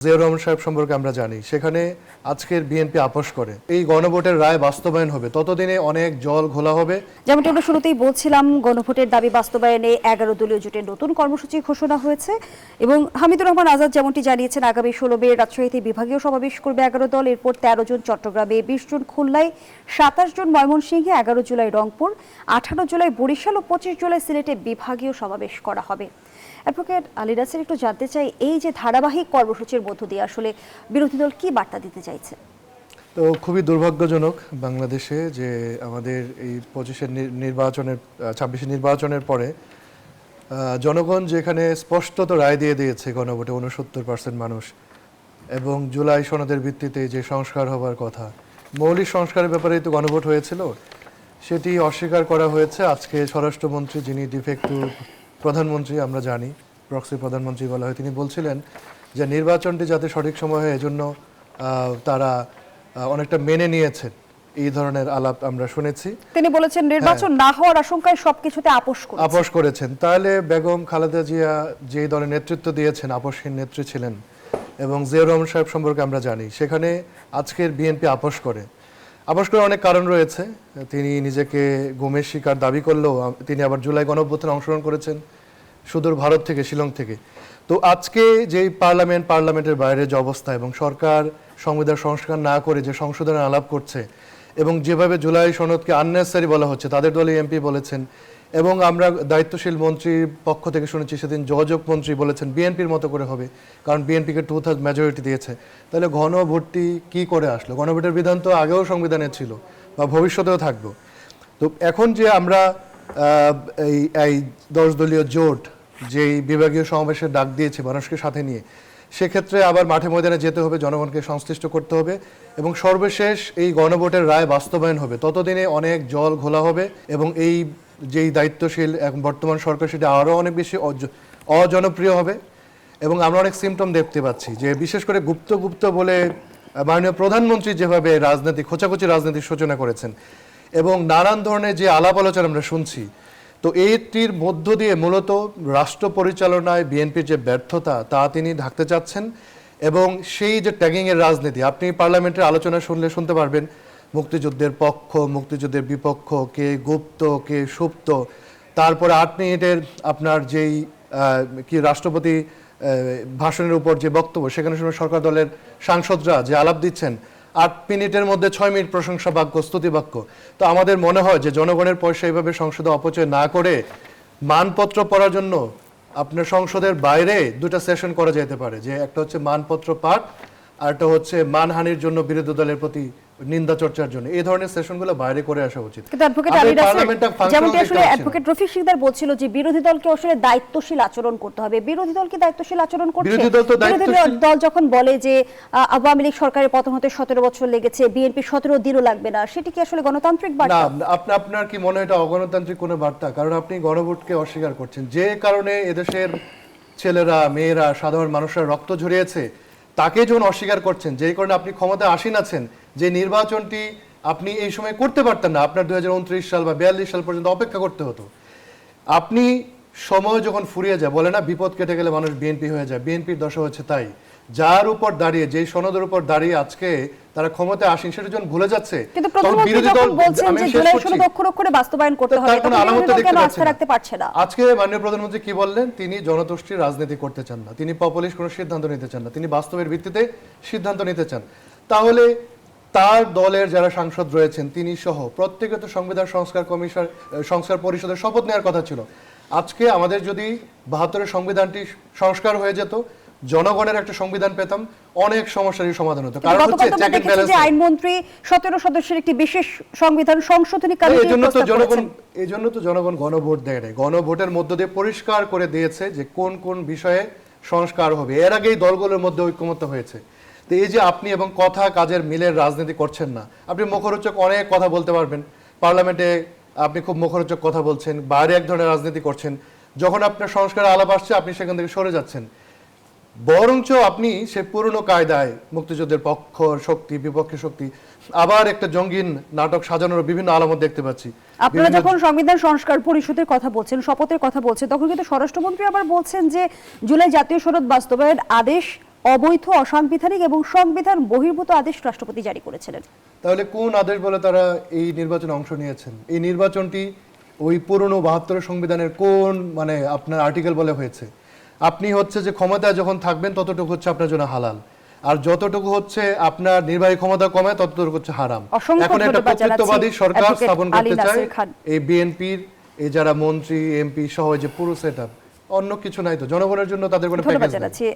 জিয়াউর রহমান সাহেব সম্পর্কে আমরা জানি, সেখানে আজকের বিএনপি আপোষ করে এই গণভোটের রায় বাস্তবায়ন হবে, ততদিনে অনেক জল ঘোলা হবে। যেমনটি আমরা শুরুতেই বলছিলাম, গণভোটের দাবি বাস্তবায়নে 11 দলীয় জোটের নতুন কর্মসূচি ঘোষণা হয়েছে এবং হামিদুর রহমান আজাদ যেমনটি জানিয়েছেন, আগামী 16 মে রাজশাহীতে বিভাগীয় সমাবেশ করবে 11 দল। এরপর 13 জন চট্টগ্রামে, 20 জন খুলনায়, 27 জন ময়মনসিংহে, 11 জুলাই রংপুর, 18 জুলাই বরিশাল ও 25 জুলাই সিলেটে বিভাগীয় সমাবেশ করা হবে। অ্যাডভোকেট আলী রাসেল, একটু জানতে চাই, এই যে ধারাবাহিক কর্মসূচির মধ্য দিয়ে আসলে বিরোধী দল কি বার্তা দিতে চাইছে? তো খুবই দুর্ভাগ্যজনক বাংলাদেশে যে আমাদের এই 25-এর নির্বাচনের 26 নির্বাচনের পরে জনগণ যেখানে স্পষ্টত রায় দিয়ে দিয়েছে গণভোটে 69% মানুষ, এবং জুলাই সনদের ভিত্তিতে যে সংস্কার হবার কথা, মৌলিক সংস্কারের ব্যাপারেই তো গণভোট হয়েছিল, সেটি অস্বীকার করা হয়েছে। আজকে স্বরাষ্ট্রমন্ত্রী, যিনি ডিফেক্টিভ প্রধানমন্ত্রী, আমরা জানি প্রক্সি প্রধানমন্ত্রী বলা হয়, তিনি বলছিলেন যে নির্বাচনটি যাতে সঠিক সময় হয় এজন্য তারা অনেকটা মেনে নিয়েছেন। এই ধরনের আলাপ আমরা শুনেছি। তিনি বলেছেন নির্বাচন না হওয়ার আশঙ্কায় সবকিছুতে আপোষ করেছেন। তাহলে বেগম খালেদা জিয়া যে দলের নেতৃত্ব দিয়েছেন, আপোষহীন নেত্রী ছিলেন, এবং জিয়াউর রহমান সাহেব সম্পর্কে আমরা জানি, সেখানে আজকের বিএনপি আপোষ করে অনেক কারণ রয়েছে। তিনি নিজেকে গুমের শিকার দাবি করলেও তিনি আবার জুলাই গণঅভ্যুত্থানে অংশগ্রহণ করেছেন সুদূর ভারত থেকে, শিলং থেকে। তো আজকে যেই পার্লামেন্টের বাইরে যে অবস্থা, এবং সরকার সংবিধান সংস্কার না করে যে সংশোধনের আলাপ করছে, এবং যেভাবে জুলাই সনদকে আননেসেসারি বলা হচ্ছে, তাদের দলে এমপি বলেছেন, এবং আমরা দায়িত্বশীল মন্ত্রীর পক্ষ থেকে শুনেছি সেদিন যোগাযোগ মন্ত্রী বলেছেন বিএনপির মতো করে হবে, কারণ বিএনপিকে 2/3 মেজরিটি দিয়েছে। তাহলে ঘনভোটটি কি করে আসলো? গণভোটের বিধান তো আগেও সংবিধানে ছিল বা ভবিষ্যতেও থাকবো। তো এখন যে আমরা এই 10 দলীয় জোট যেই বিভাগীয় সমাবেশের ডাক দিয়েছে মানুষকে সাথে নিয়ে, সেক্ষেত্রে আবার মাঠে ময়দানে যেতে হবে, জনগণকে সংশ্লিষ্ট করতে হবে, এবং সর্বশেষ এই গণভোটের রায় বাস্তবায়ন হবে, ততদিনে অনেক জল ঘোলা হবে, এবং এই যেই দায়িত্বশীল এখন বর্তমান সরকার, সেটা আরও অনেক বেশি অজনপ্রিয় হবে। এবং আমরা অনেক সিমটম দেখতে পাচ্ছি যে বিশেষ করে গুপ্ত বলে মাননীয় প্রধানমন্ত্রী যেভাবে খোঁচাখুচি রাজনীতির সূচনা করেছেন, এবং নানান ধরনের যে আলাপ আলোচনা আমরা শুনছি, তো এইটির মধ্য দিয়ে মূলত রাষ্ট্র পরিচালনায় বিএনপির যে ব্যর্থতা তা তিনি ঢাকতে চাচ্ছেন। এবং সেই যে ট্যাগিংয়ের রাজনীতি, আপনি পার্লামেন্টের আলোচনা শুনতে পারবেন মুক্তিযুদ্ধের পক্ষ, মুক্তিযুদ্ধের বিপক্ষ, কে গুপ্ত কে সুপ্ত। তারপরে 8 মিনিটের আপনার যেই রাষ্ট্রপতি ভাষণের উপর যে বক্তব্য, সেখানে শুনে সরকার দলের সাংসদরা যে আলাপ দিচ্ছেন, 8 মিনিটের মধ্যে 6 মিনিট প্রশংসা বাক্য, স্তুতি বাক্য। তো আমাদের মনে হয় যে জনগণের পয়সা এইভাবে সংসদে অপচয় না করে মানপত্র পড়ার জন্য আপনার সংসদের বাইরে 2টা সেশন করা যেতে পারে, যে একটা হচ্ছে মানপত্র পাঠ, আর একটা হচ্ছে মানহানির জন্য বিরোধী দলের প্রতি নিন্দা চর্চার জন্য। এই ধরনের সেশনগুলো বাইরে করে আসা উচিত। কিন্তু অ্যাডভোকেট আলী রাসেল, যেমনটি আসলে অ্যাডভোকেট রফিক শিকদার বলছিল যে বিরোধী দলকে আসলে দায়িত্বশীল আচরণ করতে হবে। বিরোধী দল কি দায়িত্বশীল আচরণ করছে? বিরোধী দল যখন বলে যে আওয়ামী লীগ সরকারের পতন হতে 17 বছর লেগেছে, বিএনপি 17 দিনও লাগবে না, সেটি কি আসলে গণতান্ত্রিক বার্তা? না, আপনার কি মনে হয় এটা অগণতান্ত্রিক কোনো বার্তা? কারণ আপনি গণভোটকে অস্বীকার করছেন, যে কারণে এদেশের ছেলেরা, মেয়েরা, সাধারণ মানুষরা রক্ত ঝরিয়েছে, তাকে যখন অস্বীকার করছেন, যেই কারণে আপনি ক্ষমতায় আসীন আছেন, যে নির্বাচনটি আপনি এই সময় করতে পারতেন না, আপনার 2029 সাল বা 42 সাল পর্যন্ত অপেক্ষা করতে হতো। আপনি সময় যখন ফুরিয়ে যায়, বলে না বিপদ কেটে গেলে মানুষ বিএনপি হয়ে যায়, বিএনপির দশা হচ্ছে তাই। যার উপর দাঁড়িয়ে, যেই সনদের উপর দাঁড়িয়ে আজকে তারা ক্ষমতায় আসেন, সেটা যখন ভুলে যাচ্ছে, বিরোধী দল বলছেন যে জুলাই সনদ অক্ষরে বাস্তবায়ন করতে হবে, তখন আলামত দেখতে পাচ্ছে না। আজকে মাননীয় প্রধানমন্ত্রী কি বললেন? তিনি জনতুষ্টির রাজনীতি করতে চান না, তিনি পপুলিস্ট কোনো সিদ্ধান্ত নিতে চান না, তিনি বাস্তবের ভিত্তিতে সিদ্ধান্ত নিতে চান। তাহলে তার দলের যারা সাংসদ রয়েছেন, তিনি সহ প্রত্যেকে তো সংবিধান সংস্কার পরিষদের শপথ নেওয়ার কথা ছিল। আজকে আমাদের যদি 72-এর সংবিধানটি সংস্কার হয়ে যেত, জনগণের একটা সংবিধান পেতাম, অনেক সমস্যারই সমাধান হতো। কারণ হচ্ছে চেক এন্ড ব্যালেন্স। আইনমন্ত্রী 17 সদস্যের একটি বিশেষ সংবিধান সংশোধনী কমিটি, এজন্য তো জনগণ গণভোট দেয় নাই। গণভোটের মধ্য দিয়ে পরিষ্কার করে দিয়েছে যে কোন কোন বিষয়ে সংস্কার হবে। এর আগেই দলগুলোর মধ্যে ঐকমত্য হয়েছে। তো এই যে আপনি এবং কথা কাজের মিলের রাজনীতি করছেন না, আপনি মুখরোচক অনেক কথা বলতে পারবেন, পার্লামেন্টে আপনি খুব মুখরোচক কথা বলছেন, বাইরে এক ধরনের রাজনীতি করছেন, যখন আপনার সংস্কার আলাপ আসছে আপনি সেখান থেকে সরে যাচ্ছেন। বরঞ্চ আপনি সে পুরনো কায়দায় মুক্তিযুদ্ধের পক্ষ শক্তি, বিপক্ষে শক্তি, আবার একটা জঙ্গিন নাটক সাজানোর বিভিন্ন আলামত দেখতে পাচ্ছি। আপনারা যখন সংবিধান সংস্কার পরিষদের কথা বলছেন, শপথের কথা বলছেন, তখন কিন্তু স্বরাষ্ট্রমন্ত্রী আবার বলছেন যে জুলাই জাতীয় সনদ বাস্তবায়ন আদেশ অবৈধ, অসাংবিধানিক এবং সংবিধান বহির্ভূত আদেশ রাষ্ট্রপতি জারি করেছিলেন। তাহলে কোন আদেশ বলে তারা এই নির্বাচনে অংশ নিয়েছেন? এই নির্বাচনটি ওই পুরনো 72 সংবিধানের কোন মানে আপনার আর্টিকেল বলে হয়েছে? আপনি হচ্ছে যে ক্ষমতায় যখন থাকবেন ততটুকু হচ্ছে আপনার জন্য হালাল, আর যতটুকু হচ্ছে আপনার নির্বাহী ক্ষমতা কমে ততটুকু হচ্ছে হারাম। অসংখ্য এখন একটা ধন্যবাদ কর্তৃত্ববাদী জানাচ্ছি সরকার অ্যাডভোকেট স্থাপন আলী করতে চায় নাসির খান। এই বিএনপির এই যারা মন্ত্রী এমপি সহ এই যে পুরো সেটআপ, অন্য কিছু নাই তো, জনগণের জন্য তাদের কোনো ধন্যবাদ প্যাকেজ নেই। জানাচ্ছি।